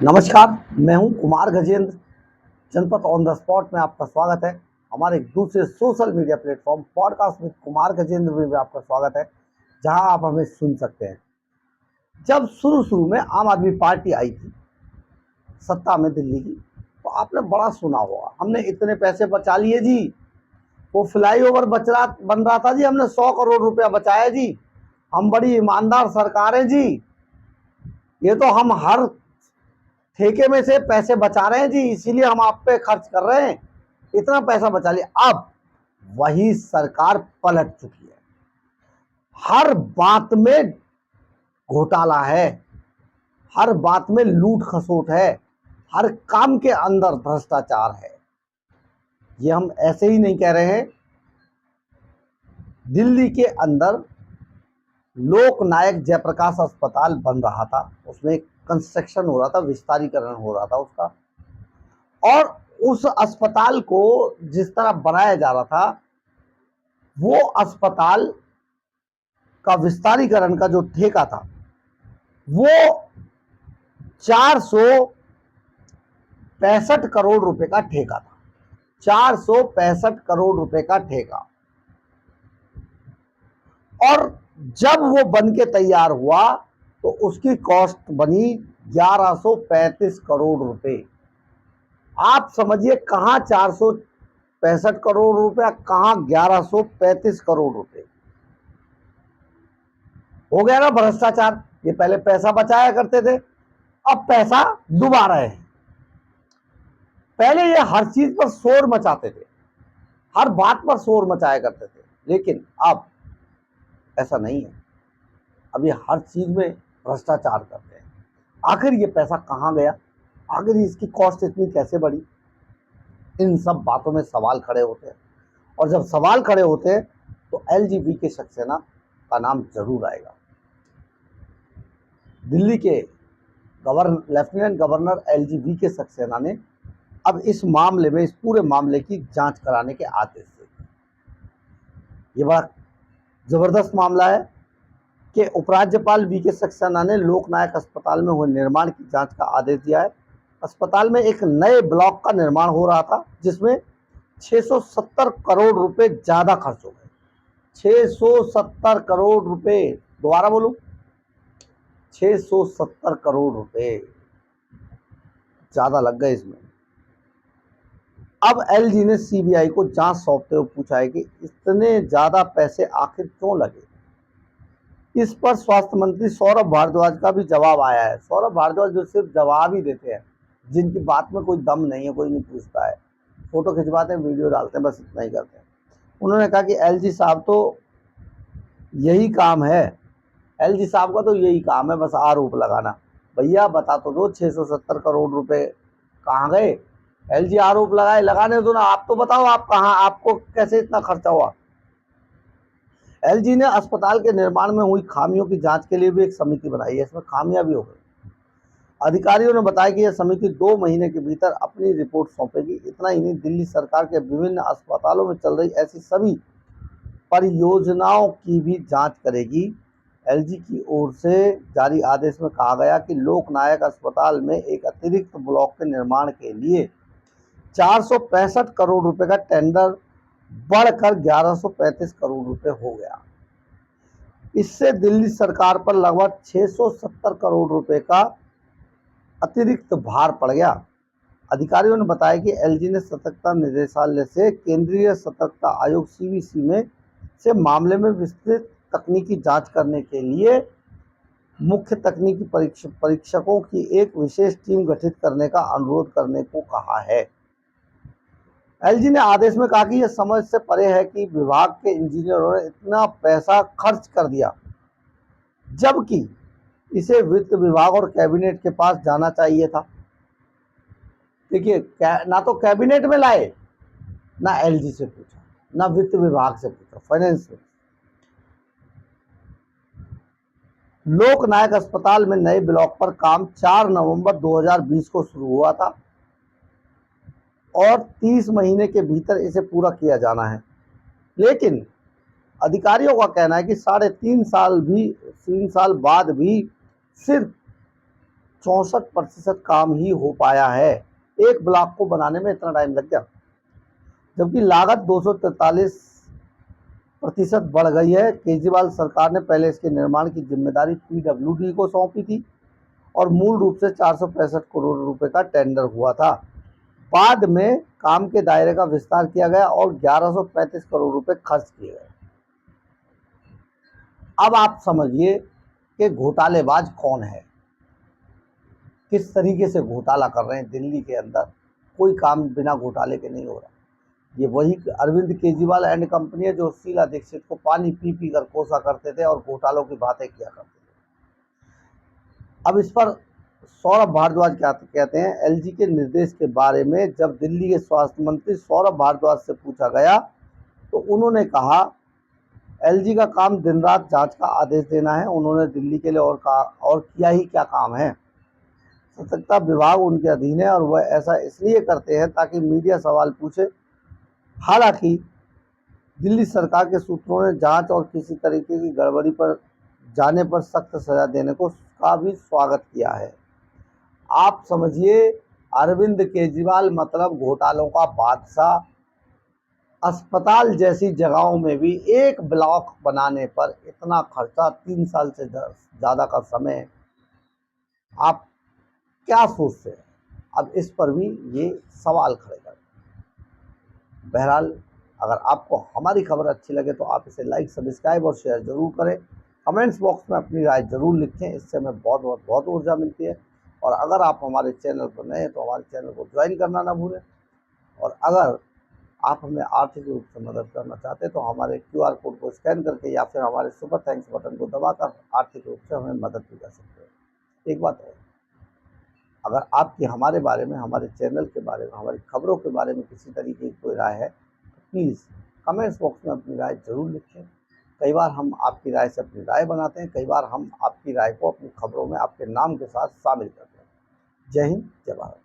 नमस्कार, मैं हूं कुमार गजेंद्र। जनपद ऑन द स्पॉट में आपका स्वागत है। हमारे एक दूसरे सोशल मीडिया प्लेटफॉर्म पॉडकास्ट में कुमार गजेंद्र में भी आपका स्वागत है, जहां आप हमें सुन सकते हैं। जब शुरू में आम आदमी पार्टी आई थी सत्ता में दिल्ली की, तो आपने बड़ा सुना होगा, हमने इतने पैसे बचा लिए जी, वो फ्लाईओवर बन रहा था जी, हमने 100 करोड़ रुपया बचाया जी, हम बड़ी ईमानदार सरकार है जी, ये तो हम हर ठेके में से पैसे बचा रहे हैं जी, इसीलिए हम आप पे खर्च कर रहे हैं, इतना पैसा बचा लिया। अब वही सरकार पलट चुकी है, हर बात में घोटाला है, हर बात में लूट खसोट है, हर काम के अंदर भ्रष्टाचार है। ये हम ऐसे ही नहीं कह रहे हैं। दिल्ली के अंदर लोकनायक जयप्रकाश अस्पताल बन रहा था, उसमें कंस्ट्रक्शन हो रहा था, विस्तारीकरण हो रहा था उसका, और उस अस्पताल को जिस तरह बनाया जा रहा था, वो अस्पताल का विस्तारीकरण का जो ठेका था वो 465 करोड़ रुपए का ठेका था। 465 करोड़ रुपए का ठेका। और जब वो बन के तैयार हुआ तो उसकी कॉस्ट बनी 1135 करोड़ रुपए। आप समझिए, कहां 465 करोड़ रुपया, कहां 1135 करोड़ रुपए। हो गया ना भ्रष्टाचार। ये पहले पैसा बचाया करते थे, अब पैसा डुबा रहे हैं। पहले ये हर चीज पर शोर मचाते थे, हर बात पर शोर मचाया करते थे, लेकिन अब ऐसा नहीं है। अब ये हर चीज में भ्रष्टाचार करते हैं। आखिर ये पैसा कहां गया, आखिर इसकी कॉस्ट इतनी कैसे बढ़ी, इन सब बातों में सवाल खड़े होते हैं। और जब सवाल खड़े होते हैं तो एलजीबी के सक्सेना का नाम जरूर आएगा। दिल्ली के लेफ्टिनेंट गवर्नर एलजीबी के सक्सेना ने अब इस मामले में, इस पूरे मामले की जांच कराने के आदेश दिए। ये बड़ा जबरदस्त मामला है कि उपराज्यपाल वी के सक्सेना ने लोकनायक अस्पताल में हुए निर्माण की जांच का आदेश दिया है। अस्पताल में एक नए ब्लॉक का निर्माण हो रहा था, जिसमें 670 करोड़ रुपए ज्यादा खर्च हो गए। 670 करोड़ रुपए, दोबारा बोलूं, 670 करोड़ रुपए ज्यादा लग गए इसमें। अब एलजी ने सीबीआई को जांच सौंपते हुए पूछा है कि इतने ज्यादा पैसे आखिर क्यों लगे। इस पर स्वास्थ्य मंत्री सौरभ भारद्वाज का भी जवाब आया है। सौरभ भारद्वाज जो सिर्फ जवाब ही देते हैं, जिनकी बात में कोई दम नहीं है, कोई नहीं पूछता है, फोटो खिंचवाते हैं, वीडियो डालते हैं, बस इतना ही करते हैं। उन्होंने कहा कि एलजी साहब तो यही काम है, एलजी साहब का तो यही काम है, बस आरोप लगाना। भैया बता तो दो 670 करोड़ रुपए कहाँ गए। एलजी आरोप लगाने दो ना, आप तो बताओ, आप कहाँ, आपको कैसे इतना खर्चा हुआ। एलजी ने अस्पताल के निर्माण में हुई खामियों की जांच के लिए भी एक समिति बनाई है, इसमें खामियां भी हो गई। अधिकारियों ने बताया कि यह समिति 2 महीने के भीतर अपनी रिपोर्ट सौंपेगी। इतना ही नहीं, दिल्ली सरकार के विभिन्न अस्पतालों में चल रही ऐसी सभी परियोजनाओं की भी जांच करेगी। एलजी की ओर से जारी आदेश में कहा गया कि लोकनायक अस्पताल में एक अतिरिक्त ब्लॉक के निर्माण के लिए 465 करोड़ रुपए का टेंडर बढ़कर 1135 करोड़ रुपए हो गया। इससे दिल्ली सरकार पर लगभग 670 करोड़ रुपए का अतिरिक्त भार पड़ गया। अधिकारियों ने बताया कि एलजी ने सतर्कता निदेशालय से केंद्रीय सतर्कता आयोग सीवीसी में से मामले में विस्तृत तकनीकी जांच करने के लिए मुख्य तकनीकी परीक्षकों की एक विशेष टीम गठित करने का अनुरोध करने को कहा है। एलजी ने आदेश में कहा कि यह समझ से परे है कि विभाग के इंजीनियरों ने इतना पैसा खर्च कर दिया, जबकि इसे वित्त विभाग और कैबिनेट के पास जाना चाहिए था। देखिए, ना तो कैबिनेट में लाए, ना एलजी से पूछा, ना वित्त विभाग से पूछा, फाइनेंस से। लोकनायक अस्पताल में नए ब्लॉक पर काम 4 नवंबर 2020 को शुरू हुआ था और 30 महीने के भीतर इसे पूरा किया जाना है। लेकिन अधिकारियों का कहना है कि 3.5 साल बाद भी सिर्फ 64% काम ही हो पाया है। एक ब्लॉक को बनाने में इतना टाइम लग गया, जबकि लागत 243% बढ़ गई है। केजरीवाल सरकार ने पहले इसके निर्माण की जिम्मेदारी पीडब्ल्यूडी को सौंपी थी और मूल रूप से 465 करोड़ रुपए का टेंडर हुआ था। बाद में काम के दायरे का विस्तार किया गया और 1135 करोड़ रुपए खर्च किए गए। अब आप समझिए कि घोटालेबाज कौन है, किस तरीके से घोटाला कर रहे हैं दिल्ली के अंदर। कोई काम बिना घोटाले के नहीं हो रहा। ये वही अरविंद केजरीवाल एंड कंपनी है जो शीला दीक्षित को पानी पी पी कर कोसा करते थे और घोटालों की बातें किया करते थे। अब इस पर सौरभ भारद्वाज क्या कहते हैं, एलजी के निर्देश के बारे में जब दिल्ली के स्वास्थ्य मंत्री सौरभ भारद्वाज से पूछा गया तो उन्होंने कहा एलजी का काम दिन रात जांच का आदेश देना है। उन्होंने दिल्ली के लिए और किया ही क्या काम है। सतर्कता विभाग उनके अधीन है और वह ऐसा इसलिए करते हैं ताकि मीडिया सवाल पूछे। हालांकि दिल्ली सरकार के सूत्रों ने जांच और किसी तरीके की गड़बड़ी पर जाने पर सख्त सजा देने का भी स्वागत किया है। आप समझिए, अरविंद केजरीवाल मतलब घोटालों का बादशाह। अस्पताल जैसी जगहों में भी एक ब्लॉक बनाने पर इतना खर्चा, 3 साल से ज़्यादा का समय, आप क्या सोचते हैं? अब इस पर भी ये सवाल खड़े कर। बहरहाल, अगर आपको हमारी खबर अच्छी लगे तो आप इसे लाइक, सब्सक्राइब और शेयर जरूर करें। कमेंट्स बॉक्स में अपनी राय जरूर लिखें, इससे हमें बहुत ऊर्जा मिलती है। और अगर आप हमारे चैनल पर नए हैं तो हमारे चैनल को ज्वाइन करना ना भूलें। और अगर आप हमें आर्थिक रूप से मदद करना चाहते हैं तो हमारे QR कोड को स्कैन करके या फिर हमारे सुपर थैंक्स बटन को दबाकर आर्थिक रूप से हमें मदद भी कर सकते हैं। एक बात है, अगर आपकी हमारे बारे में, हमारे चैनल के बारे में, हमारी खबरों के बारे में किसी तरीके की कोई राय है तो प्लीज़ कमेंट्स बॉक्स में अपनी राय जरूर लिखें। कई बार हम आपकी राय से अपनी राय बनाते हैं, कई बार हम आपकी राय को अपनी खबरों में आपके नाम के साथ शामिल करते हैं। जय हिंद, जय भारत।